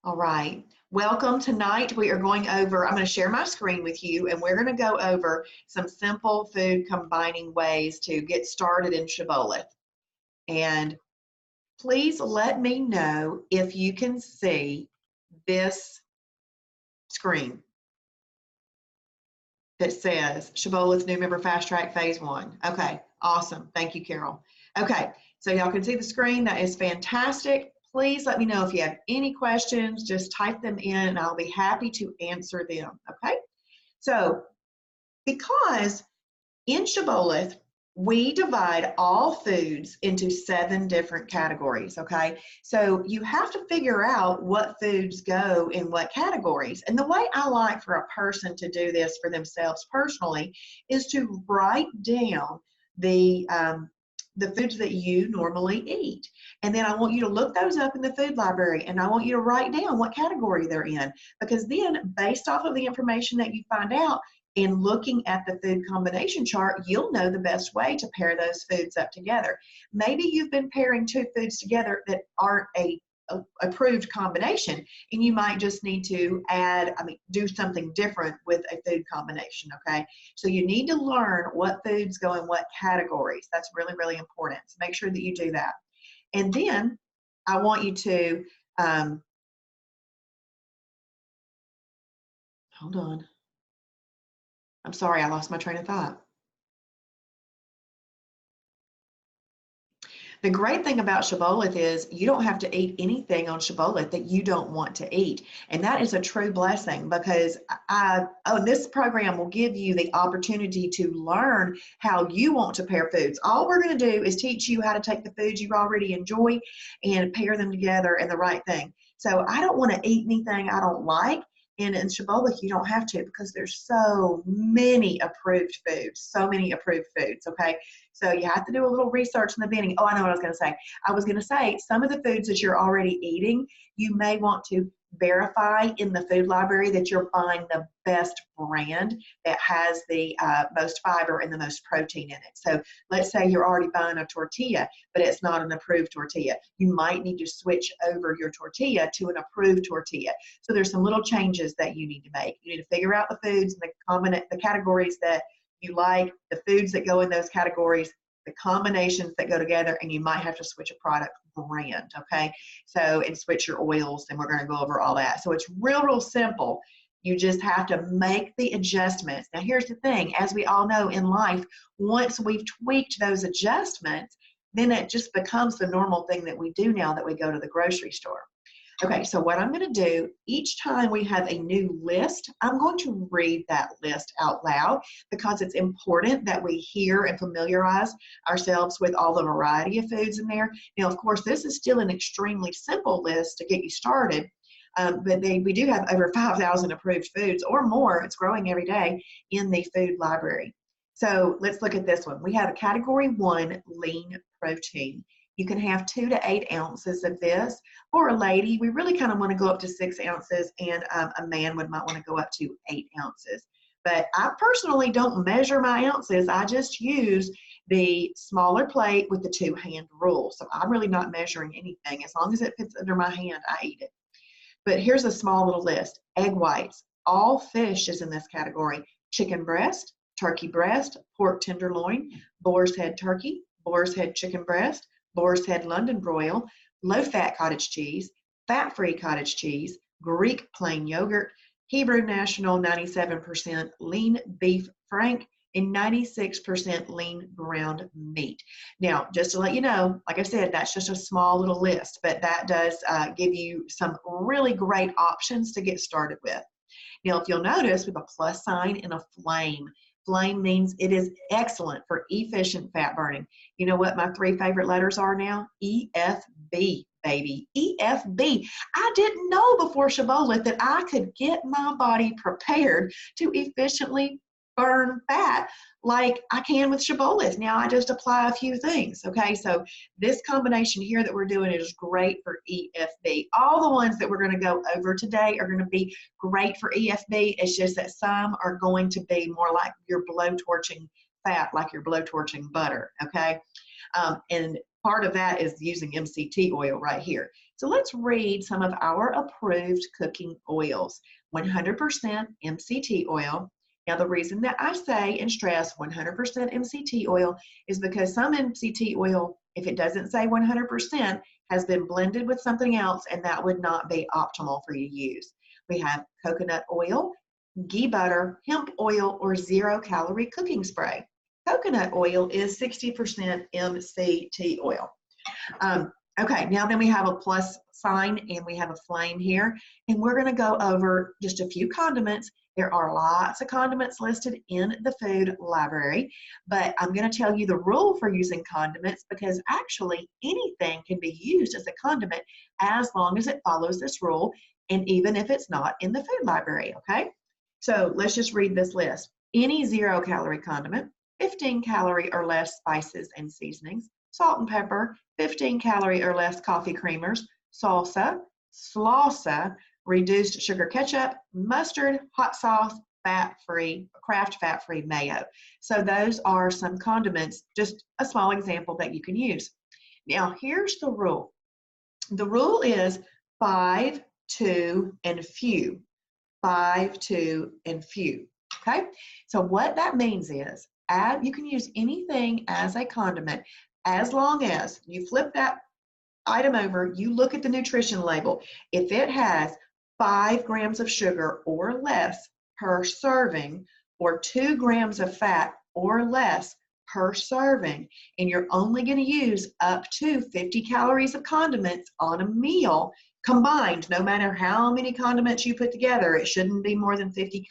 All right. Welcome. Tonight we are going over, I'm going to share my screen with you, and we're going to go over some simple food combining ways to get started in Shibboleth. And please let me know if you can see this screen that says Shibboleth New Member Fast Track Phase 1. Okay, awesome. Thank you, Carol. Okay, so y'all can see the screen. That is fantastic. Please let me know if you have any questions. Just type them in and I'll be happy to answer them, okay? So, because in Shibboleth, we divide all foods into 7 different categories, okay? So you have to figure out what foods go in what categories. And the way I like for a person to do this for themselves personally is to write down the foods that you normally eat. And then I want you to look those up in the food library, and I want you to write down what category they're in, because then based off of the information that you find out, in looking at the food combination chart, you'll know the best way to pair those foods up together. Maybe you've been pairing 2 foods together that aren't a approved combination, and you might just need to do something different with a food combination, okay? So you need to learn what foods go in what categories. That's really, really important. So make sure that you do that. And then I want you to, hold on. I'm sorry, I lost my train of thought. The great thing about Shibboleth is you don't have to eat anything on Shibboleth that you don't want to eat. And that is a true blessing, because this program will give you the opportunity to learn how you want to pair foods. All we're going to do is teach you how to take the foods you already enjoy and pair them together in the right thing. So I don't want to eat anything I don't like. And in Shibboleth, you don't have to, because there's so many approved foods, okay? So you have to do a little research in the beginning. Oh, I know what I was going to say. I was going to say some of the foods that you're already eating, you may want to verify in the food library that you're buying the best brand that has the most fiber and the most protein in it. So let's say you're already buying a tortilla, but it's not an approved tortilla. You might need to switch over your tortilla to an approved tortilla. So there's some little changes that you need to make. You need to figure out the foods and the categories that you like, the foods that go in those categories, the combinations that go together, and you might have to switch a product brand, okay? So, and switch your oils, and we're going to go over all that. So it's real simple. You just have to make the adjustments. Now, here's the thing. As we all know in life, once we've tweaked those adjustments, then it just becomes the normal thing that we do now that we go to the grocery store. Okay, so what I'm going to do, each time we have a new list, I'm going to read that list out loud, because it's important that we hear and familiarize ourselves with all the variety of foods in there. Now, of course, this is still an extremely simple list to get you started, but we do have over 5,000 approved foods or more. It's growing every day in the food library. So let's look at this one. We have a category 1, lean protein. You can have 2 to 8 ounces of this. For a lady, we really kind of want to go up to 6 ounces, and a man might want to go up to 8 ounces. But I personally don't measure my ounces. I just use the smaller plate with the 2-hand rule. So I'm really not measuring anything. As long as it fits under my hand, I eat it. But here's a small little list. Egg whites. All fish is in this category. Chicken breast, turkey breast, pork tenderloin, boar's head turkey, boar's head chicken breast, boar's head London broil, low-fat cottage cheese, fat-free cottage cheese, Greek plain yogurt, Hebrew National 97% lean beef frank, and 96% lean ground meat. Now, just to let you know, like I said, that's just a small little list, but that does give you some really great options to get started with. Now, if you'll notice, we have a plus sign and a flame. Flame means it is excellent for efficient fat burning. You know what my 3 favorite letters are now? EFB, baby. EFB. I didn't know before Shibboleth that I could get my body prepared to efficiently burn fat like I can with Shibboleth. Now I just apply a few things, okay? So this combination here that we're doing is great for EFB. All the ones that we're going to go over today are going to be great for EFB. It's just that some are going to be more like your blowtorching fat, like your blowtorching butter, okay? And part of that is using MCT oil right here. So let's read some of our approved cooking oils. 100% MCT oil. Now, the reason that I say and stress 100% MCT oil is because some MCT oil, if it doesn't say 100%, has been blended with something else, and that would not be optimal for you to use. We have coconut oil, ghee butter, hemp oil, or 0-calorie cooking spray. Coconut oil is 60% MCT oil. Okay, now then we have a plus sign and we have a flame here, and we're going to go over just a few condiments. There are lots of condiments listed in the food library, but I'm going to tell you the rule for using condiments, because actually anything can be used as a condiment as long as it follows this rule, and even if it's not in the food library, okay? So let's just read this list. Any 0-calorie condiment, 15-calorie or less spices and seasonings, salt and pepper, 15-calorie or less coffee creamers, salsa, salsa, reduced sugar ketchup, mustard, hot sauce, fat-free, Kraft fat-free mayo. So those are some condiments, just a small example that you can use. Now, here's the rule. The rule is 5, 2, and few. 5, 2, and few. Okay? So what that means is, you can use anything as a condiment as long as you flip that item over, you look at the nutrition label. If it has 5 grams of sugar or less per serving, or 2 grams of fat or less per serving, and you're only going to use up to 50 calories of condiments on a meal combined, no matter how many condiments you put together, it shouldn't be more than 50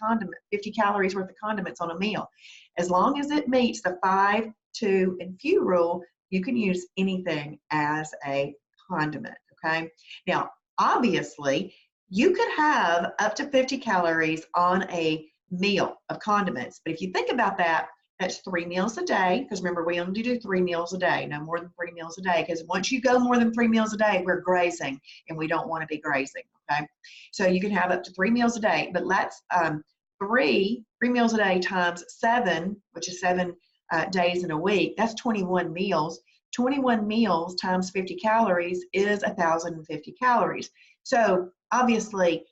calories worth of condiments on a meal. As long as it meets the 5, 2, and few rule, you can use anything as a condiment, okay? Now, obviously, you could have up to 50 calories on a meal of condiments, but if you think about that, that's 3 meals a day, because remember, we only do 3 meals a day, no more than 3 meals a day, because once you go more than 3 meals a day, we're grazing, and we don't want to be grazing, okay? So you can have up to 3 meals a day, but let's, 3 meals a day times 7, which is 7 days in a week, that's 21 meals. 21 meals times 50 calories is 1,050 calories. So obviously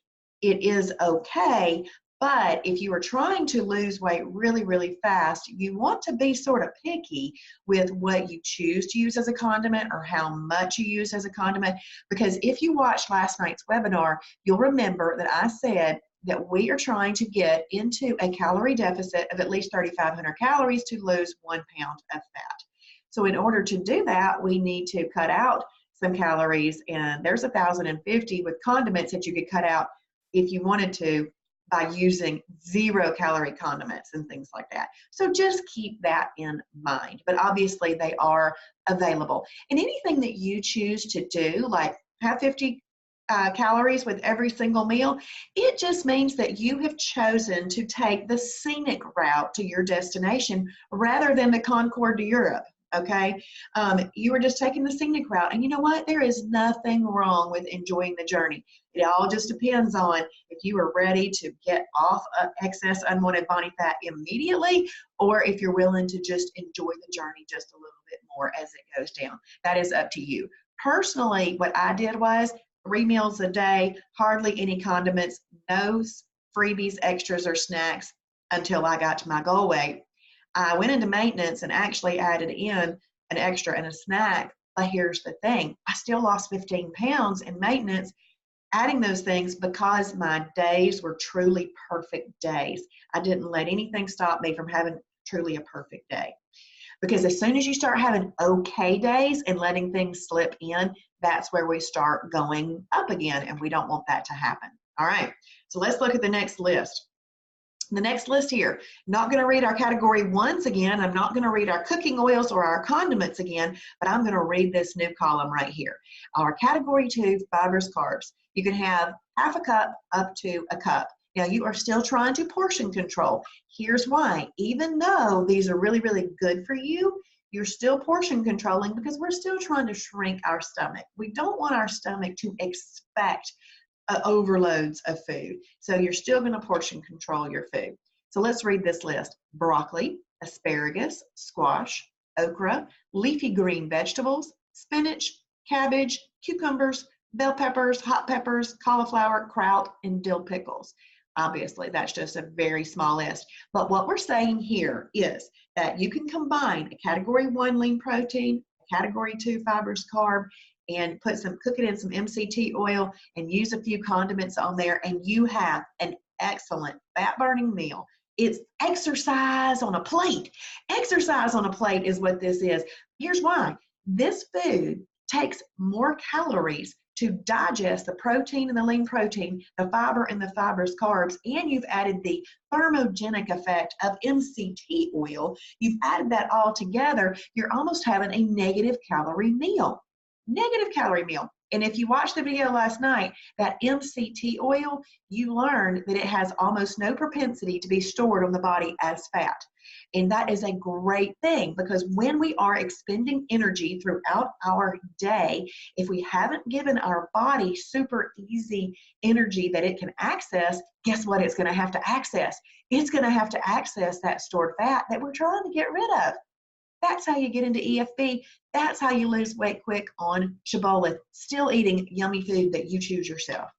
it is okay, but if you are trying to lose weight really, really fast, you want to be sort of picky with what you choose to use as a condiment or how much you use as a condiment, because if you watched last night's webinar, you'll remember that I said that we are trying to get into a calorie deficit of at least 3,500 calories to lose 1 pound of fat. So in order to do that, we need to cut out some calories, and there's 1,050 with condiments that you could cut out if you wanted to by using 0-calorie condiments and things like that. So just keep that in mind. But obviously they are available. And anything that you choose to do, like have 50 calories with every single meal, it just means that you have chosen to take the scenic route to your destination rather than the Concorde to Europe. Okay, you are just taking the scenic route, and you know what? There is nothing wrong with enjoying the journey. It all just depends on if you are ready to get off excess unwanted body fat immediately, or if you're willing to just enjoy the journey just a little bit more as it goes down. That is up to you. Personally, what I did was 3 meals a day, hardly any condiments, no freebies, extras, or snacks until I got to my goal weight. I went into maintenance and actually added in an extra and a snack, but here's the thing. I still lost 15 pounds in maintenance adding those things because my days were truly perfect days. I didn't let anything stop me from having truly a perfect day. Because as soon as you start having okay days and letting things slip in, that's where we start going up again, and we don't want that to happen. All right, so let's look at the next list. The next list here, not going to read our category 1s again. I'm not going to read our cooking oils or our condiments again, but I'm going to read this new column right here. Our category 2, fibrous carbs. You can have half a cup up to a cup. Now you are still trying to portion control. Here's why. Even though these are really, really good for you, you're still portion controlling because we're still trying to shrink our stomach. We don't want our stomach to expect overloads of food. So you're still going to portion control your food. So let's read this list. Broccoli, asparagus, squash, okra, leafy green vegetables, spinach, cabbage, cucumbers, bell peppers, hot peppers, cauliflower, kraut, and dill pickles. Obviously, that's just a very small list. But what we're saying here is that you can combine a category 1 lean protein, a category 2 fibrous carb, and cook it in some MCT oil and use a few condiments on there, and you have an excellent fat burning meal. It's exercise on a plate. Exercise on a plate is what this is. Here's why. This food takes more calories to digest the protein and the lean protein, the fiber and the fibrous carbs, and you've added the thermogenic effect of MCT oil. You've added that all together. You're almost having a negative calorie meal. Negative calorie meal. And if you watched the video last night, that MCT oil, you learned that it has almost no propensity to be stored on the body as fat. And that is a great thing, because when we are expending energy throughout our day, if we haven't given our body super easy energy that it can access, guess what it's going to have to access? It's going to have to access that stored fat that we're trying to get rid of. That's how you get into EFB. That's how you lose weight quick on Shibboleth, still eating yummy food that you choose yourself.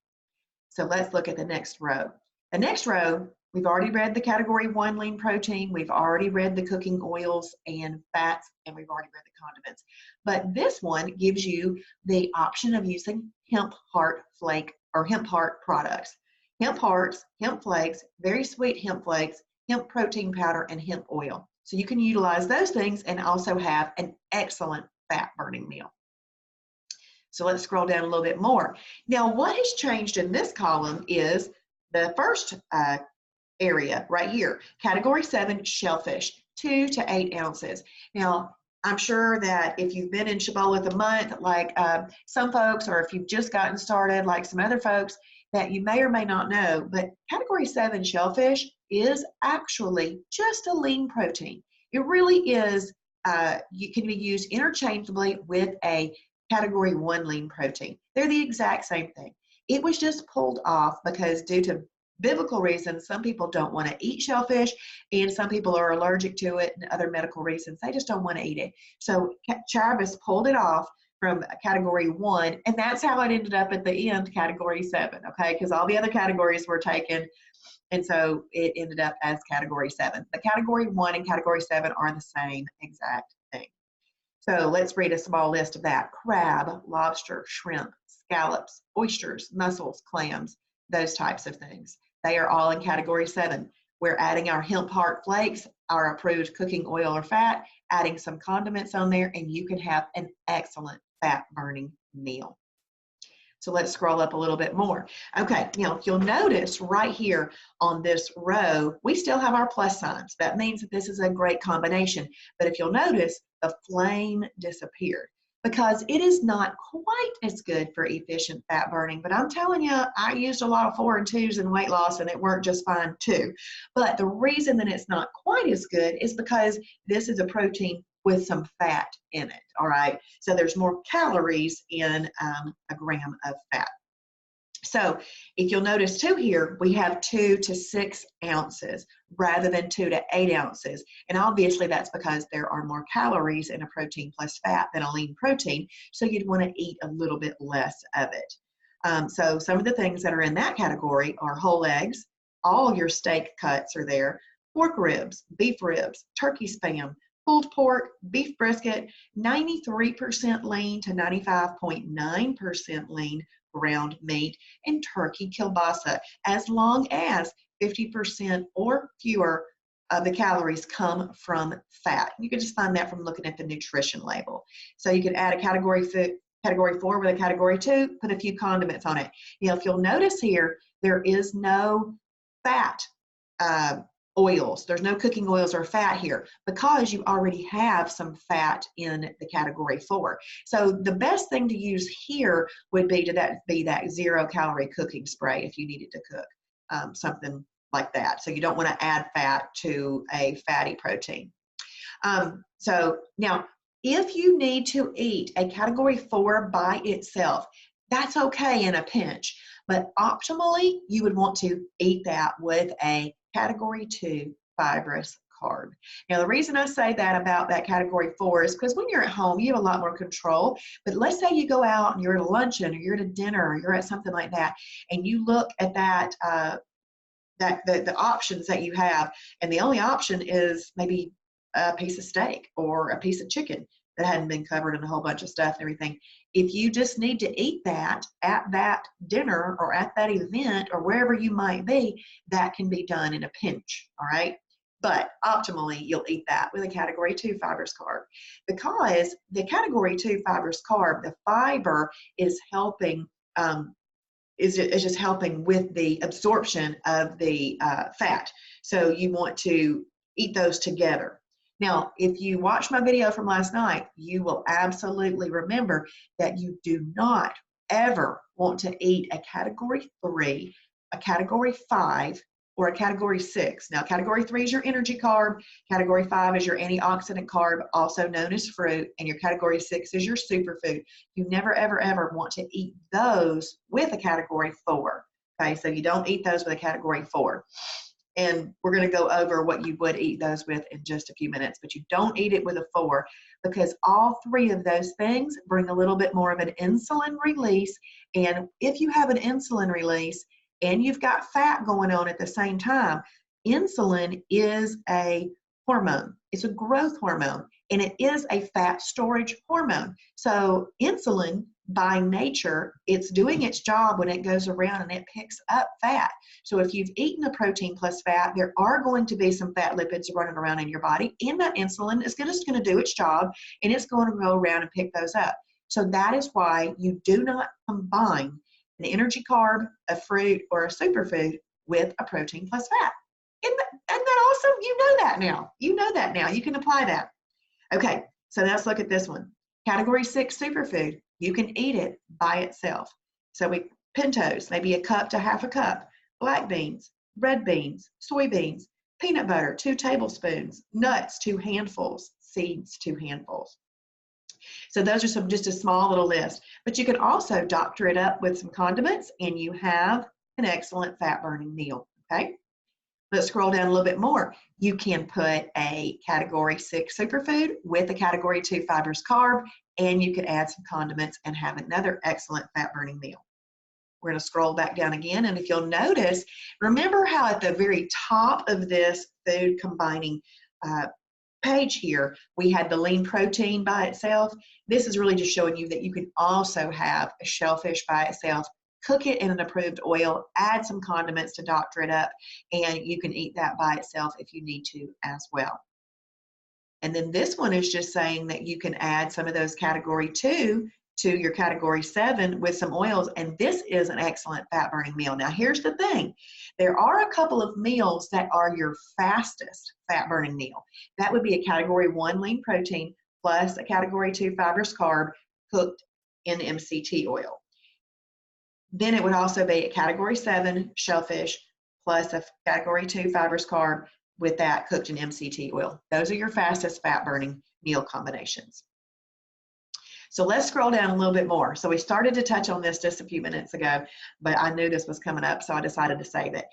So let's look at the next row. The next row, we've already read the category 1 lean protein. We've already read the cooking oils and fats, and we've already read the condiments. But this one gives you the option of using hemp heart flake or hemp heart products. Hemp hearts, hemp flakes, very sweet hemp flakes, hemp protein powder, and hemp oil. So you can utilize those things and also have an excellent fat burning meal. So let's scroll down a little bit more. Now, what has changed in this column is the first area right here, category 7 shellfish, 2 to 8 ounces. Now, I'm sure that if you've been in Shibboleth a month, like some folks, or if you've just gotten started, like some other folks, that you may or may not know, but category 7 shellfish is actually just a lean protein. It really is, you can be used interchangeably with a category 1 lean protein. They're the exact same thing. It was just pulled off because due to biblical reasons, some people don't want to eat shellfish, and some people are allergic to it, and other medical reasons, they just don't want to eat it. So Travis pulled it off from category 1, and that's how it ended up at the end, category 7, okay? Because all the other categories were taken, and so it ended up as category 7. The category 1 and category 7 are the same exact thing. So let's read a small list of that. Crab, lobster, shrimp, scallops, oysters, mussels, clams, those types of things. They are all in category 7. We're adding our hemp heart flakes, our approved cooking oil or fat, adding some condiments on there, and you can have an excellent fat burning meal. So let's scroll up a little bit more. Okay, now if you'll notice right here on this row, we still have our plus signs. That means that this is a great combination. But if you'll notice, the flame disappeared because it is not quite as good for efficient fat burning. But I'm telling you, I used a lot of 4 and 2s in weight loss, and it worked just fine too. But the reason that it's not quite as good is because this is a protein with some fat in it, all right? So there's more calories in a gram of fat. So if you'll notice too here, we have 2 to 6 ounces rather than 2 to 8 ounces. And obviously that's because there are more calories in a protein plus fat than a lean protein. So you'd want to eat a little bit less of it. So some of the things that are in that category are whole eggs, all your steak cuts are there, pork ribs, beef ribs, turkey spam, pulled pork, beef brisket, 93% lean to 95.9% lean ground meat, and turkey kielbasa, as long as 50% or fewer of the calories come from fat. You can just find that from looking at the nutrition label. So you could add a category 4 with a category 2, put a few condiments on it. Now, if you'll notice here, there is no fat oils. There's no cooking oils or fat here because you already have some fat in the category 4. So the best thing to use here would be that 0 calorie cooking spray if you needed to cook something like that. So you don't want to add fat to a fatty protein. So now, if you need to eat a category 4 by itself, that's okay in a pinch, but optimally you would want to eat that with a category 2 fibrous carb. Now, the reason I say that about that category 4 is because when you're at home, you have a lot more control. But let's say you go out and you're at a luncheon or you're at a dinner or you're at something like that, and you look at that, the options that you have, and the only option is maybe a piece of steak or a piece of chicken that hadn't been covered in a whole bunch of stuff and everything. If you just need to eat that at that dinner or at that event or wherever you might be, that can be done in a pinch, all right? But optimally, you'll eat that with a category 2 fibrous carb, because the category 2 fibrous carb, the fiber is helping, is just helping with the absorption of the fat. So you want to eat those together. Now, if you watch my video from last night, you will absolutely remember that you do not ever want to eat a category 3, a category 5, or a category 6. Now, category 3 is your energy carb, category 5 is your antioxidant carb, also known as fruit, and your category 6 is your superfood. You never, ever, ever want to eat those with a category 4. Okay, so you don't eat those with a category 4. And we're going to go over what you would eat those with in just a few minutes, but you don't eat it with a 4, because all 3 of those things bring a little bit more of an insulin release. And if you have an insulin release and you've got fat going on at the same time, insulin is a hormone. It's a growth hormone, and it is a fat storage hormone. So insulin, by nature, it's doing its job when it goes around and it picks up fat. So if you've eaten a protein plus fat, there are going to be some fat lipids running around in your body, and that insulin is just going to do its job, and it's going to go around and pick those up. So that is why you do not combine an energy carb, a fruit, or a superfood with a protein plus fat. And that also, you know that now. You know that now. You can apply that. Okay, so let's look at this one. Category 6 superfood. You can eat it by itself. So pintos, maybe a cup to half a cup. Black beans, red beans, soybeans, peanut butter, 2 tablespoons, nuts, 2 handfuls, seeds, 2 handfuls. So those are just a small little list. But you can also doctor it up with some condiments, and you have an excellent fat burning meal. Okay. Let's scroll down a little bit more. You can put a category 6 superfood with a category 2 fibrous carb, and you could add some condiments and have another excellent fat burning meal. We're going to scroll back down again, and if you'll notice, remember how at the very top of this food combining page here, we had the lean protein by itself. This is really just showing you that you can also have a shellfish by itself, cook it in an approved oil, add some condiments to doctor it up, and you can eat that by itself if you need to as well. And then this one is just saying that you can add some of those category 2 to your category 7 with some oils, and this is an excellent fat burning meal. Now here's the thing, there are a couple of meals that are your fastest fat burning meal. That would be a category 1 lean protein plus a category 2 fibrous carb cooked in MCT oil. Then it would also be a category 7 shellfish plus a category 2 fibrous carb with that cooked in MCT oil. Those are your fastest fat burning meal combinations. So let's scroll down a little bit more. So we started to touch on this just a few minutes ago, but I knew this was coming up, so I decided to save it.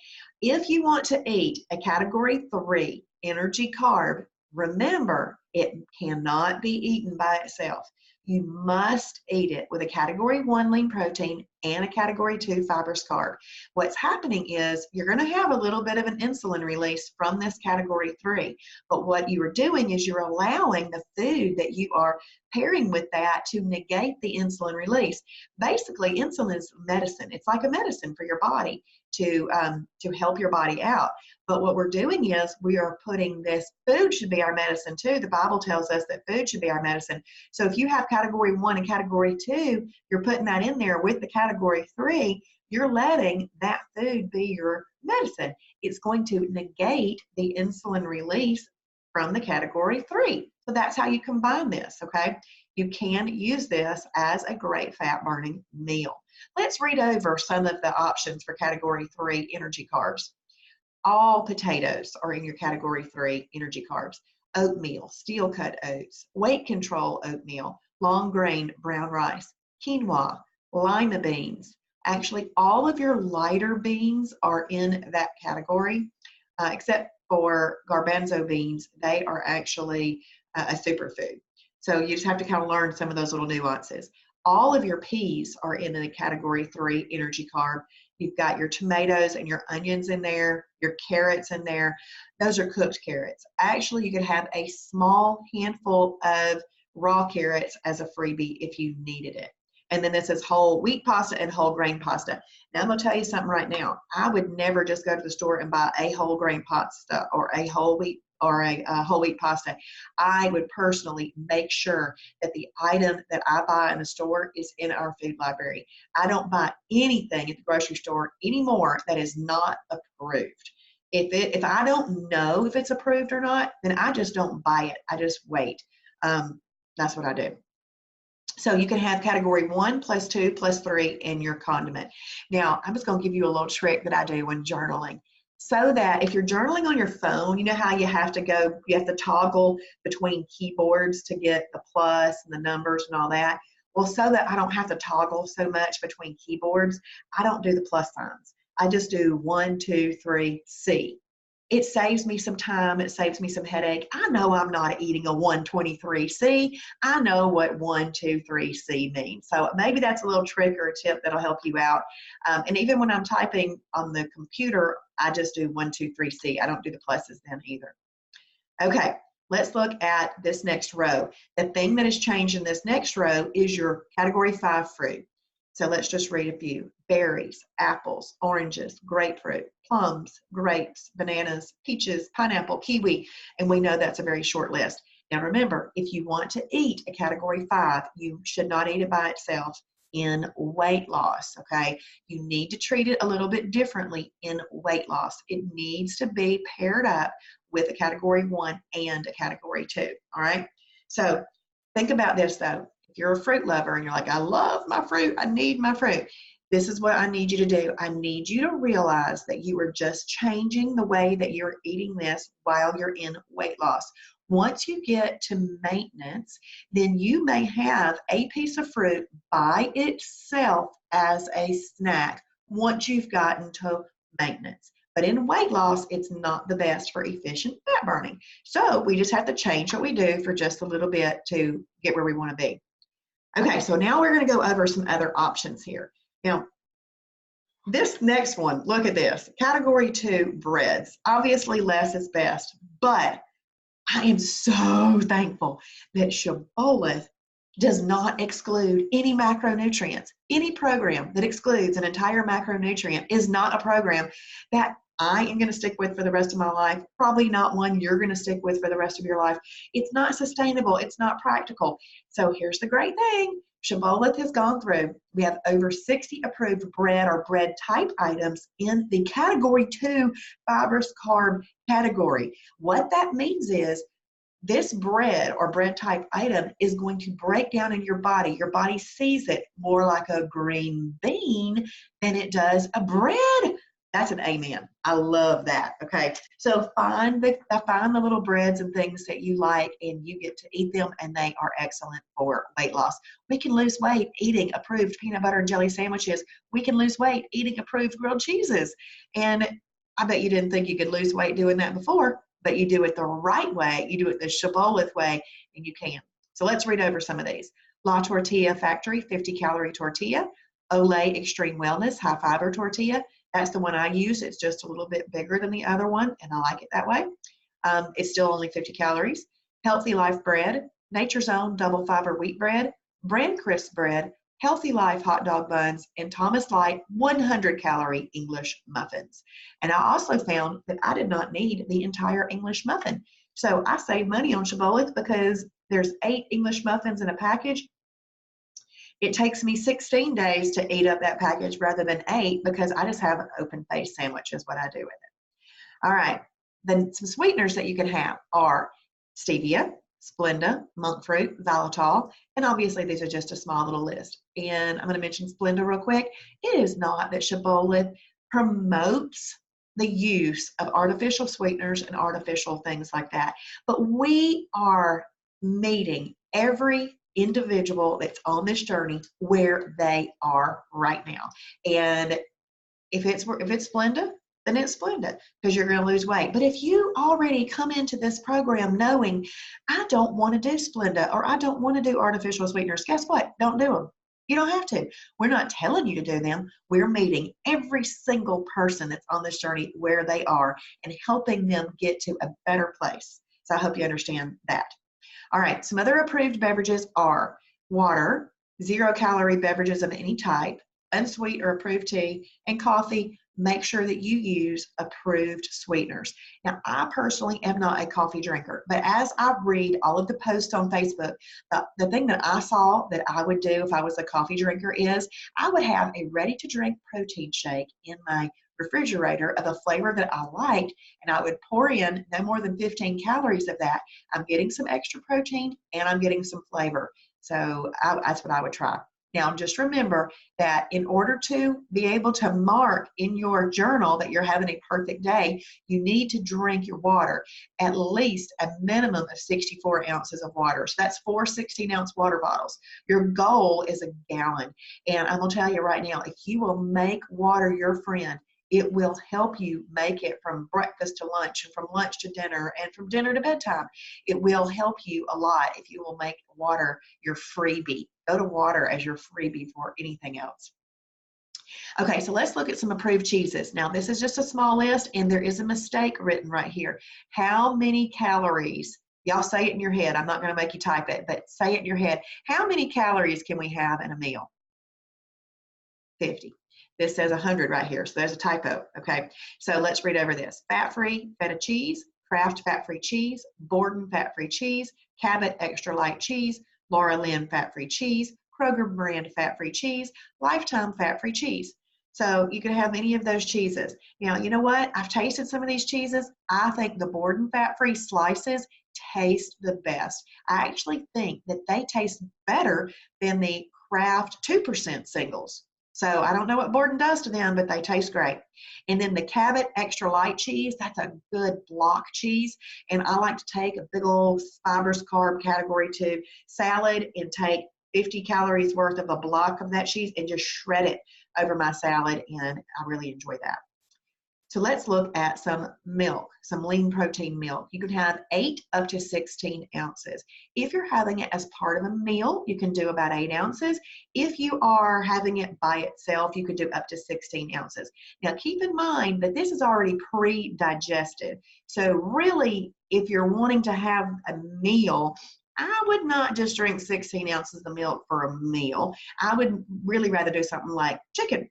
If you want to eat a category 3 energy carb, remember it cannot be eaten by itself. You must eat it with a category 1 lean protein and a category 2 fibrous carb. What's happening is you're going to have a little bit of an insulin release from this category 3, but what you are doing is you're allowing the food that you are pairing with that to negate the insulin release. Basically, insulin is medicine. It's like a medicine for your body to help your body out. But what we're doing is we are putting this, food should be our medicine too. The Bible tells us that food should be our medicine. So if you have category 1 and category 2, you're putting that in there with the category 3, you're letting that food be your medicine. It's going to negate the insulin release from the category 3. So that's how you combine this, okay? You can use this as a great fat burning meal. Let's read over some of the options for category 3 energy carbs. All potatoes are in your category 3 energy carbs. Oatmeal, steel cut oats, weight control oatmeal, long grain brown rice, quinoa, lima beans. Actually, all of your lighter beans are in that category, except for garbanzo beans, they are actually a superfood. So you just have to kind of learn some of those little nuances. All of your peas are in the category 3 energy carb. You've got your tomatoes and your onions in there, your carrots in there. Those are cooked carrots. Actually, you could have a small handful of raw carrots as a freebie if you needed it. And then this is whole wheat pasta and whole grain pasta. Now I'm gonna tell you something right now. I would never just go to the store and buy a whole grain pasta or a whole wheat pasta. I would personally make sure that the item that I buy in the store is in our food library. I don't buy anything at the grocery store anymore that is not approved. If I don't know if it's approved or not, then I just don't buy it. I just wait. That's what I do. So you can have category 1 plus 2 plus 3 in your condiment. Now, I'm just going to give you a little trick that I do when journaling. So that if you're journaling on your phone, you know how you have to toggle between keyboards to get the plus and the numbers and all that. Well, so that I don't have to toggle so much between keyboards, I don't do the plus signs. I just do 1, 2, 3, C. It saves me some time. It saves me some headache. I know I'm not eating a 123C. I know what 123C means. So maybe that's a little trick or a tip that'll help you out. And even when I'm typing on the computer, I just do 123C. I don't do the pluses then either. Okay, let's look at this next row. The thing that has changed in this next row is your category 5 fruit. So let's just read a few. Berries, apples, oranges, grapefruit, plums, grapes, bananas, peaches, pineapple, kiwi, and we know that's a very short list. Now remember, if you want to eat a category 5, you should not eat it by itself in weight loss, okay? You need to treat it a little bit differently in weight loss. It needs to be paired up with a category 1 and a category 2, all right? So think about this though. If you're a fruit lover and you're like, I love my fruit, I need my fruit, this is what I need you to do. I need you to realize that you are just changing the way that you're eating this while you're in weight loss. Once you get to maintenance, then you may have a piece of fruit by itself as a snack once you've gotten to maintenance. But in weight loss, it's not the best for efficient fat burning. So we just have to change what we do for just a little bit to get where we want to be. Okay, so now we're going to go over some other options here. Now, this next one, look at this. Category 2, breads. Obviously, less is best, but I am so thankful that Shibboleth does not exclude any macronutrients. Any program that excludes an entire macronutrient is not a program that I am going to stick with for the rest of my life. Probably not one you're going to stick with for the rest of your life. It's not sustainable. It's not practical. So here's the great thing. Shibboleth has gone through. We have over 60 approved bread or bread type items in the category 2 fibrous carb category. What that means is this bread or bread type item is going to break down in your body. Your body sees it more like a green bean than it does a bread. That's an amen. I love that. Okay. So find the little breads and things that you like and you get to eat them, and they are excellent for weight loss. We can lose weight eating approved peanut butter and jelly sandwiches. We can lose weight eating approved grilled cheeses. And I bet you didn't think you could lose weight doing that before, but you do it the right way. You do it the Shibboleth way, and you can. So let's read over some of these. La Tortilla Factory 50-calorie tortilla. Olay Extreme Wellness high fiber tortilla. That's the one I use. It's just a little bit bigger than the other one, and I like it that way. It's still only 50 calories. Healthy Life Bread, Nature's Own double fiber wheat bread, Brand Crisp bread, Healthy Life hot dog buns, and Thomas Light 100-calorie English muffins. And I also found that I did not need the entire English muffin. So I saved money on Shibboleth because there's 8 English muffins in a package. It takes me 16 days to eat up that package rather than 8 because I just have an open face sandwich is what I do with it. All right, then some sweeteners that you can have are stevia, Splenda, monk fruit, xylitol, and obviously these are just a small little list. And I'm going to mention Splenda real quick. It is not that Shibboleth promotes the use of artificial sweeteners and artificial things like that, but we are meeting every individual that's on this journey where they are right now. And if it's Splenda, then it's Splenda because you're going to lose weight. But if you already come into this program knowing, I don't want to do Splenda or I don't want to do artificial sweeteners, guess what? Don't do them. You don't have to. We're not telling you to do them. We're meeting every single person that's on this journey where they are and helping them get to a better place. So I hope you understand that. All right, some other approved beverages are water, 0-calorie beverages of any type, unsweet or approved tea, and coffee. Make sure that you use approved sweeteners. Now, I personally am not a coffee drinker, but as I read all of the posts on Facebook, the thing that I saw that I would do if I was a coffee drinker is I would have a ready-to-drink protein shake in my refrigerator of a flavor that I liked, and I would pour in no more than 15 calories of that. I'm getting some extra protein and I'm getting some flavor. So that's what I would try. Now, just remember that in order to be able to mark in your journal that you're having a perfect day, you need to drink your water, at least a minimum of 64 ounces of water. So that's 4 16-ounce water bottles. Your goal is a gallon. And I'm going to tell you right now, if you will make water your friend, it will help you make it from breakfast to lunch and from lunch to dinner and from dinner to bedtime. It will help you a lot if you will make water your freebie. Go to water as your freebie for anything else. Okay, so let's look at some approved cheeses. Now, this is just a small list, and there is a mistake written right here. How many calories? Y'all say it in your head. I'm not going to make you type it, but say it in your head. How many calories can we have in a meal? 50. This says 100 right here, so there's a typo, okay? So let's read over this. Fat-free feta cheese, Kraft fat-free cheese, Borden fat-free cheese, Cabot extra light cheese, Laura Lynn fat-free cheese, Kroger brand fat-free cheese, Lifetime fat-free cheese. So you can have any of those cheeses. Now, you know what? I've tasted some of these cheeses. I think the Borden fat-free slices taste the best. I actually think that they taste better than the Kraft 2% singles. So I don't know what Borden does to them, but they taste great. And then the Cabot extra light cheese, that's a good block cheese. And I like to take a big old fibrous carb category 2 salad and take 50 calories worth of a block of that cheese and just shred it over my salad, and I really enjoy that. So let's look at some milk, some lean protein milk. You can have 8 up to 16 ounces. If you're having it as part of a meal, you can do about 8 ounces. If you are having it by itself, you could do up to 16 ounces. Now keep in mind that this is already pre-digested. So really, if you're wanting to have a meal, I would not just drink 16 ounces of milk for a meal. I would really rather do something like chicken.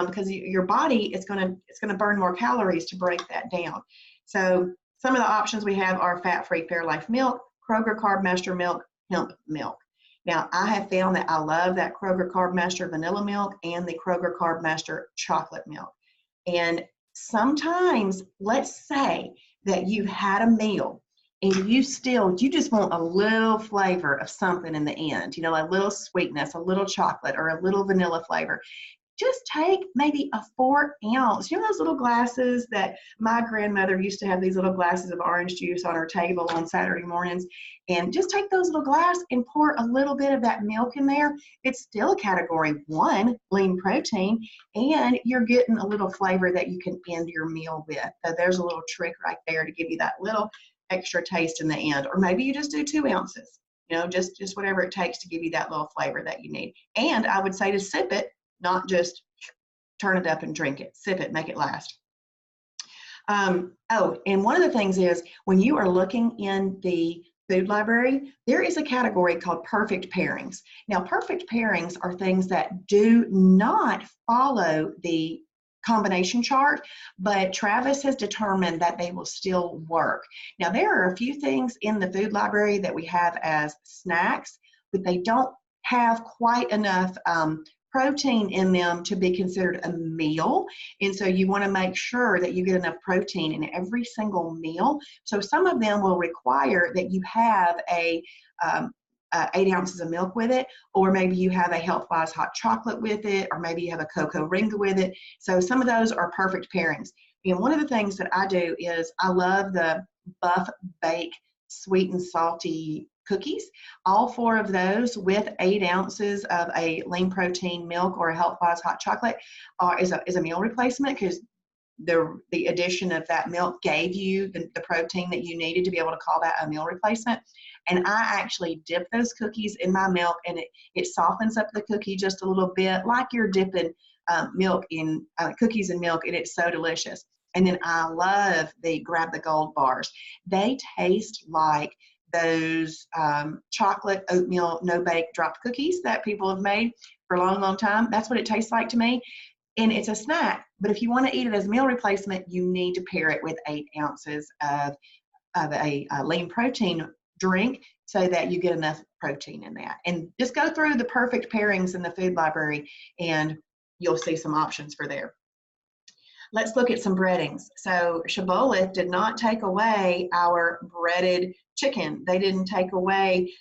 Because your body is going to burn more calories to break that down. So some of the options we have are fat-free Fairlife milk, Kroger Carb Master milk, hemp milk. Now, I have found that I love that Kroger Carb Master vanilla milk and the Kroger Carb Master chocolate milk. And sometimes, let's say that you've had a meal and you just want a little flavor of something in the end, you know, a little sweetness, a little chocolate, or a little vanilla flavor. Just take maybe a 4 ounce, you know those little glasses that my grandmother used to have, these little glasses of orange juice on her table on Saturday mornings, and just take those little glasses and pour a little bit of that milk in there. It's still a category 1 lean protein, and you're getting a little flavor that you can end your meal with. So there's a little trick right there to give you that little extra taste in the end. Or maybe you just do 2 ounces, you know, just whatever it takes to give you that little flavor that you need. And I would say to sip it, not just turn it up and drink it. Sip it, make it last. And one of the things is when you are looking in the food library, there is a category called perfect pairings. Now, perfect pairings are things that do not follow the combination chart, but Travis has determined that they will still work. Now, there are a few things in the food library that we have as snacks, but they don't have quite enough protein in them to be considered a meal. And so you want to make sure that you get enough protein in every single meal. So some of them will require that you have 8 ounces of milk with it, or maybe you have a Healthwise hot chocolate with it, or maybe you have a cocoa ring with it. So some of those are perfect pairings. And one of the things that I do is I love the Buff Bake sweet and salty cookies. All 4 of those with 8 ounces of a lean protein milk or a Healthwise hot chocolate is a meal replacement, because the addition of that milk gave you the protein that you needed to be able to call that a meal replacement. And I actually dip those cookies in my milk, and it softens up the cookie just a little bit, like you're dipping milk in cookies in milk, and it's so delicious. And then I love the Grab the Gold bars. They taste like those chocolate oatmeal no-bake dropped cookies that people have made for a long, long time. That's what it tastes like to me. And it's a snack, but if you want to eat it as a meal replacement, you need to pair it with 8 ounces of a lean protein drink so that you get enough protein in that. And just go through the perfect pairings in the food library, and you'll see some options for there. Let's look at some breadings. So Shibboleth did not take away our breaded chicken. They didn't take away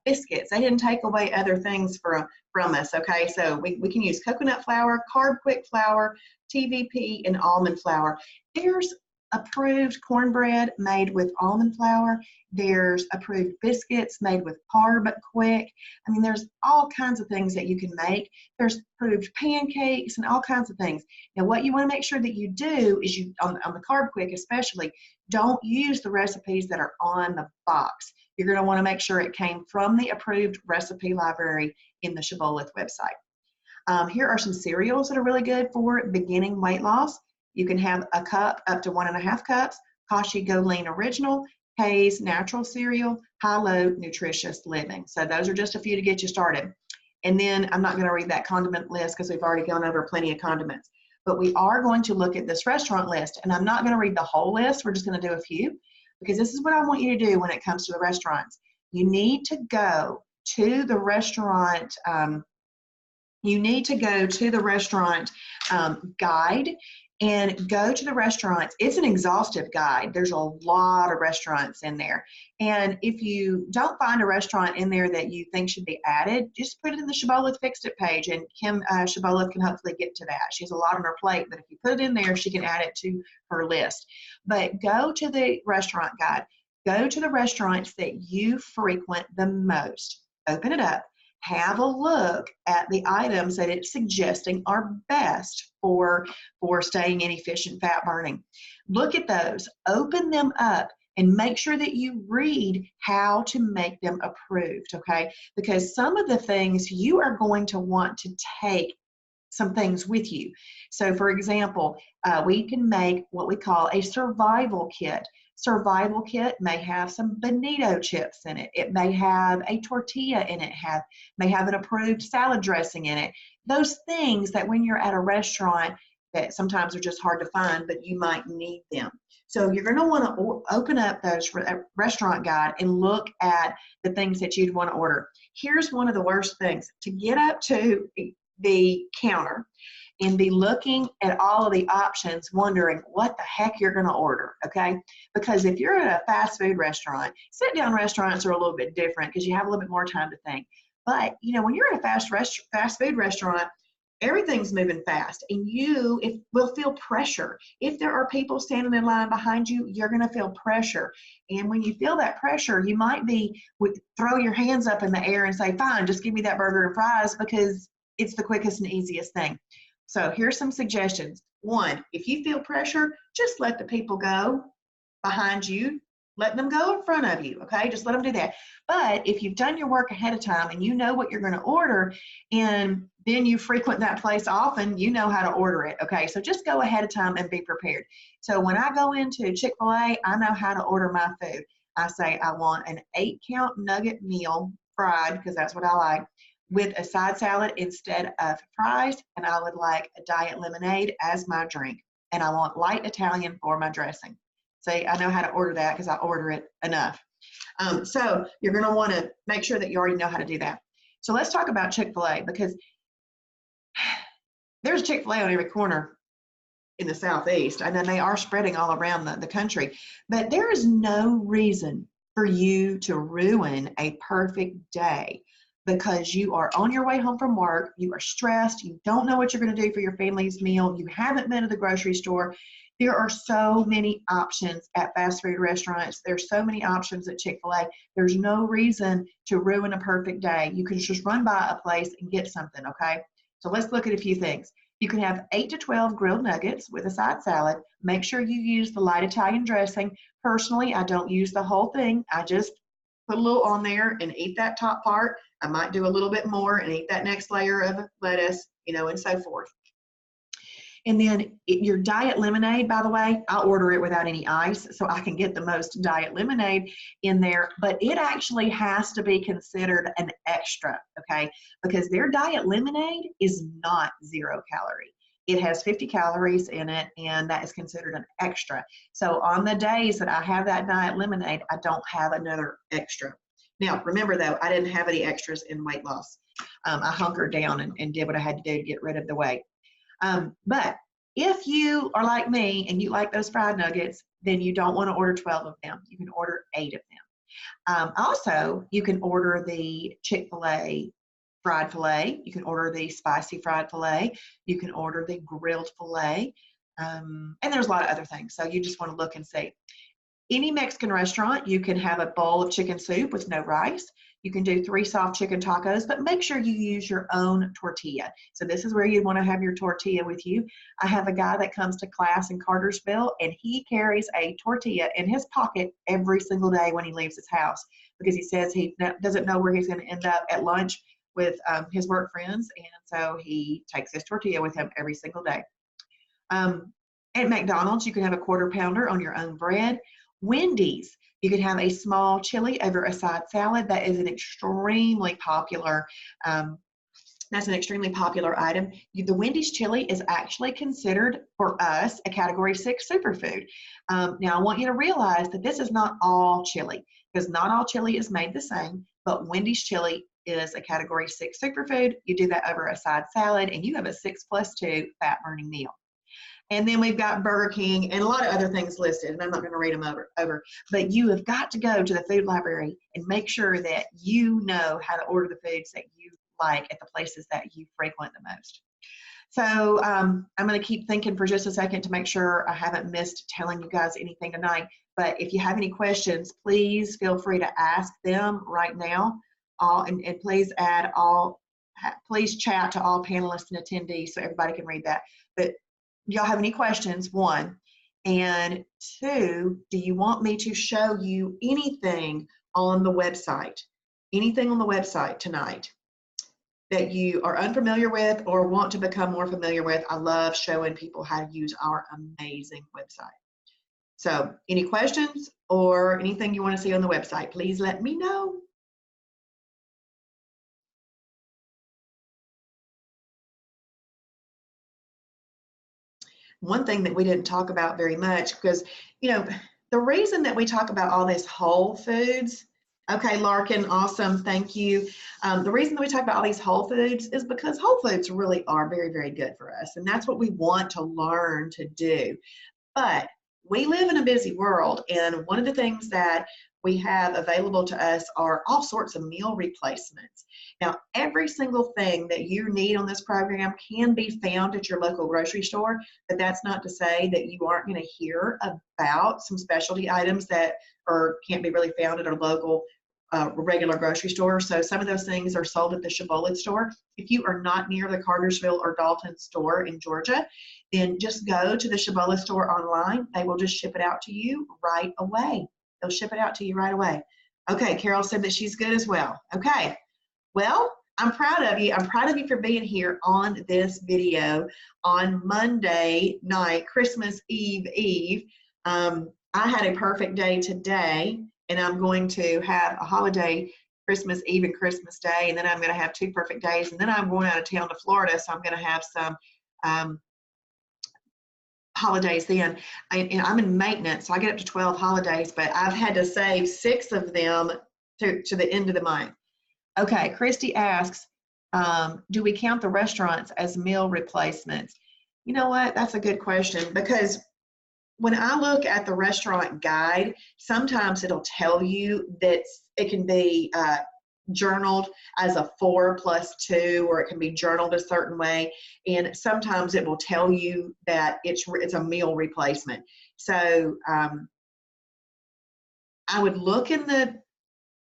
biscuits. They didn't take away other things from us, okay? So we can use coconut flour, Carb Quick flour, TVP, and almond flour. There's approved cornbread made with almond flour. There's approved biscuits made with Carb Quick. I mean, there's all kinds of things that you can make. There's approved pancakes and all kinds of things. Now, what you want to make sure that you do is on the Carb Quick especially, don't use the recipes that are on the box. You're going to want to make sure it came from the approved recipe library in the Shibboleth website. Here are some cereals that are really good for beginning weight loss. You can have a cup up to 1.5 cups, Kashi Go Lean Original, Hayes Natural Cereal, High-Low Nutritious Living. So those are just a few to get you started. And then I'm not going to read that condiment list because we've already gone over plenty of condiments. But we are going to look at this restaurant list, and I'm not going to read the whole list. We're just going to do a few, because this is what I want you to do when it comes to the restaurants. You need to go to the restaurant guide and go to the restaurants. It's an exhaustive guide. There's a lot of restaurants in there. And if you don't find a restaurant in there that you think should be added, just put it in the Shibboleth Fixed It page, and Kim Shibboleth can hopefully get to that. She has a lot on her plate, but if you put it in there, she can add it to her list. But go to the restaurant guide. Go to the restaurants that you frequent the most. Open it up. Have a look at the items that it's suggesting are best for staying in efficient fat burning. Look at those, open them up, and make sure that you read how to make them approved, okay? Because some of the things you are going to want to take some things with you. So for example, we can make what we call a survival kit. Survival kit may have some bonito chips in it. It may have a tortilla in it, may have an approved salad dressing in it. Those things that when you're at a restaurant that sometimes are just hard to find, but you might need them. So you're going to want to open up those restaurant guide and look at the things that you'd want to order. Here's one of the worst things: to get up to the counter and be looking at all of the options, wondering what the heck you're going to order, okay? Because if you're at a fast food restaurant, sit-down restaurants are a little bit different because you have a little bit more time to think. But, you know, when you're at a fast food restaurant, everything's moving fast, and you will feel pressure. If there are people standing in line behind you, you're going to feel pressure. And when you feel that pressure, you might throw your hands up in the air and say, fine, just give me that burger and fries, because it's the quickest and easiest thing. So here's some suggestions. One, if you feel pressure, just let the people go behind you. Let them go in front of you, okay? Just let them do that. But if you've done your work ahead of time and you know what you're going to order, and then you frequent that place often, you know how to order it, okay? So just go ahead of time and be prepared. So when I go into Chick-fil-A, I know how to order my food. I say I want an 8-count nugget meal, fried, because that's what I like, with a side salad instead of fries, and I would like a diet lemonade as my drink, and I want light Italian for my dressing. See, I know how to order that because I order it enough. So you're going to want to make sure that you already know how to do that. So let's talk about Chick-fil-A, because there's Chick-fil-A on every corner in the Southeast, and then they are spreading all around the country. But there is no reason for you to ruin a perfect day because you are on your way home from work, you are stressed, you don't know what you're going to do for your family's meal, you haven't been to the grocery store. There are so many options at fast food restaurants. There's so many options at Chick-fil-A. There's no reason to ruin a perfect day. You can just run by a place and get something, okay? So let's look at a few things. You can have 8 to 12 grilled nuggets with a side salad. Make sure you use the light Italian dressing. Personally, I don't use the whole thing. I just put a little on there and eat that top part. I might do a little bit more and eat that next layer of lettuce, and so forth. And then your diet lemonade, by the way, I order it without any ice so I can get the most diet lemonade in there, but it actually has to be considered an extra, okay? Because their diet lemonade is not 0 calorie. It has 50 calories in it, and that is considered an extra. So on the days that I have that diet lemonade, I don't have another extra. Now, remember though, I didn't have any extras in weight loss. I hunkered down and did what I had to do to get rid of the weight. But if you are like me and you like those fried nuggets, then you don't want to order 12 of them. You can order 8 of them. Also, you can order the Chick-fil-A fried filet. You can order the spicy fried filet. You can order the grilled filet. And there's a lot of other things. So you just want to look and see. Any Mexican restaurant, you can have a bowl of chicken soup with no rice. You can do 3 soft chicken tacos, but make sure you use your own tortilla. So this is where you want to have your tortilla with you. I have a guy that comes to class in Cartersville, and he carries a tortilla in his pocket every single day when he leaves his house, because he says he doesn't know where he's going to end up at lunch with his work friends, and so he takes his tortilla with him every single day. At McDonald's, you can have a 1/4 pounder on your own bread. Wendy's, you can have a small chili over a side salad. That is an extremely popular that's an extremely popular item. The Wendy's chili is actually considered, for us, a Category 6 superfood. Now, I want you to realize that this is not all chili, because not all chili is made the same, but Wendy's chili is a Category 6 superfood. You do that over a side salad, and you have a 6+2 fat-burning meal. And then we've got Burger King and a lot of other things listed, and I'm not going to read them over. But you have got to go to the food library and make sure that you know how to order the foods that you like at the places that you frequent the most. So I'm going to keep thinking for just a second to make sure I haven't missed telling you guys anything tonight. But if you have any questions, please feel free to ask them right now. And please please chat to all panelists and attendees so everybody can read that. But y'all have any questions, 1, and 2, do you want me to show you anything on the website tonight that you are unfamiliar with or want to become more familiar with? I love showing people how to use our amazing website. So any questions or anything you want to see on the website, please let me know. One thing that we didn't talk about very much, because, the reason that we talk about all this whole foods, okay, Larkin, awesome, thank you. The reason that we talk about all these whole foods is because whole foods really are very, very good for us, and that's what we want to learn to do. But we live in a busy world, and one of the things that we have available to us are all sorts of meal replacements. Now, every single thing that you need on this program can be found at your local grocery store, but that's not to say that you aren't going to hear about some specialty items that can't be really found at a local regular grocery store. So some of those things are sold at the Shibboleth store. If you are not near the Cartersville or Dalton store in Georgia, then just go to the Shibboleth store online. They will just ship it out to you right away. They'll ship it out to you right away. Okay, Carol said that she's good as well. Okay, well, I'm proud of you. I'm proud of you for being here on this video on Monday night, Christmas Eve. I had a perfect day today, and I'm going to have a holiday Christmas Eve and Christmas Day, and then I'm going to have 2 perfect days, and then I'm going out of town to Florida, so I'm going to have some holidays then. And I'm in maintenance, so I get up to 12 holidays, but I've had to save 6 of them to the end of the month. Okay, Christy asks, do we count the restaurants as meal replacements? You know what? That's a good question, because when I look at the restaurant guide, sometimes it'll tell you that it can be journaled as a 4+2, or it can be journaled a certain way, and sometimes it will tell you that it's a meal replacement. So I would look in the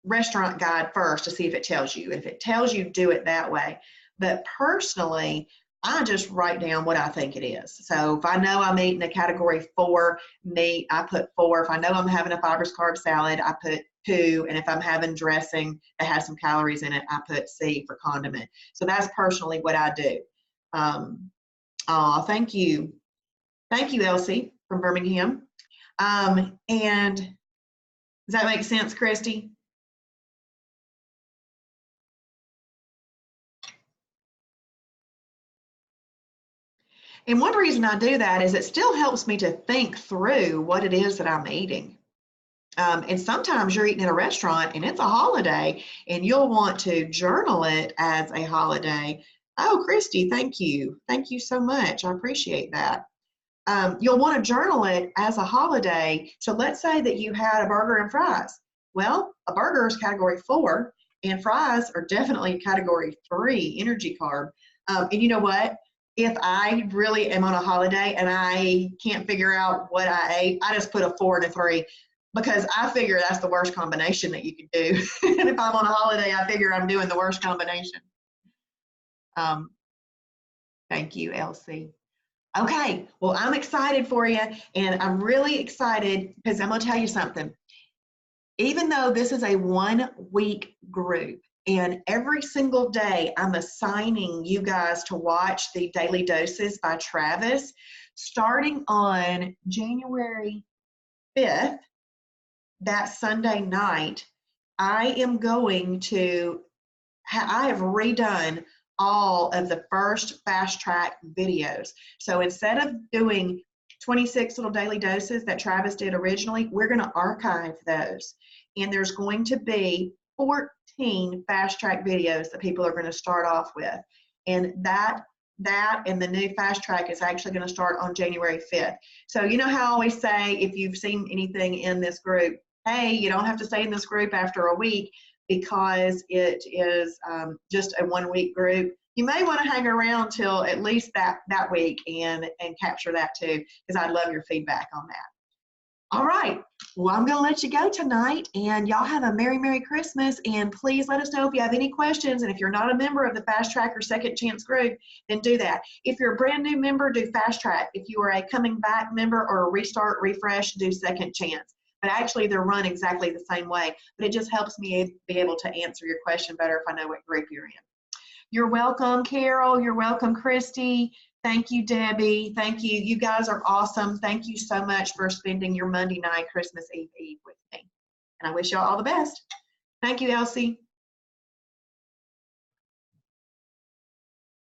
restaurant guide first to see if it tells you. If it tells you, do it that way. But personally, I just write down what I think it is. So if I know I'm eating a category 4 meat, I put 4. If I know I'm having a fibrous carb salad, I put 2. And if I'm having dressing that has some calories in it, I put C for condiment. So that's personally what I do. Thank you. Thank you, Elsie from Birmingham. And does that make sense, Christy? And one reason I do that is it still helps me to think through what it is that I'm eating. And sometimes you're eating at a restaurant and it's a holiday and you'll want to journal it as a holiday. Oh, Christy, thank you. Thank you so much. I appreciate that. You'll want to journal it as a holiday. So let's say that you had a burger and fries. Well, a burger is category 4 and fries are definitely category 3 energy carb. And you know what? If I really am on a holiday and I can't figure out what I ate, I just put a 4 and a 3 because I figure that's the worst combination that you could do. And if I'm on a holiday, I figure I'm doing the worst combination. Thank you, Elsie. Okay, well, I'm excited for you, and I'm really excited because I'm going to tell you something. Even though this is a 1-week group, and every single day I'm assigning you guys to watch the Daily Doses by Travis, starting on January 5th, that Sunday night, I am going to, I have redone all of the first Fast Track videos. So instead of doing 26 little daily doses that Travis did originally, we're going to archive those. And there's going to be 14 Fast Track videos that people are going to start off with. And that and the new Fast Track is actually going to start on January 5th. So you know how I always say, if you've seen anything in this group, hey, you don't have to stay in this group after a week because it is just a 1-week group. You may want to hang around till at least that week and capture that too, because I'd love your feedback on that. All right, well, I'm going to let you go tonight, and y'all have a Merry Christmas, and please let us know if you have any questions, and if you're not a member of the Fast Track or Second Chance group, then do that. If you're a brand new member, do Fast Track. If you are a coming back member or a restart, refresh, do Second Chance. But actually, they're run exactly the same way, but it just helps me be able to answer your question better if I know what group you're in. You're welcome, Carol. You're welcome, Christy. Thank you, Debbie. Thank you. You guys are awesome. Thank you so much for spending your Monday night, Christmas Eve with me. And I wish y'all all the best. Thank you, Elsie.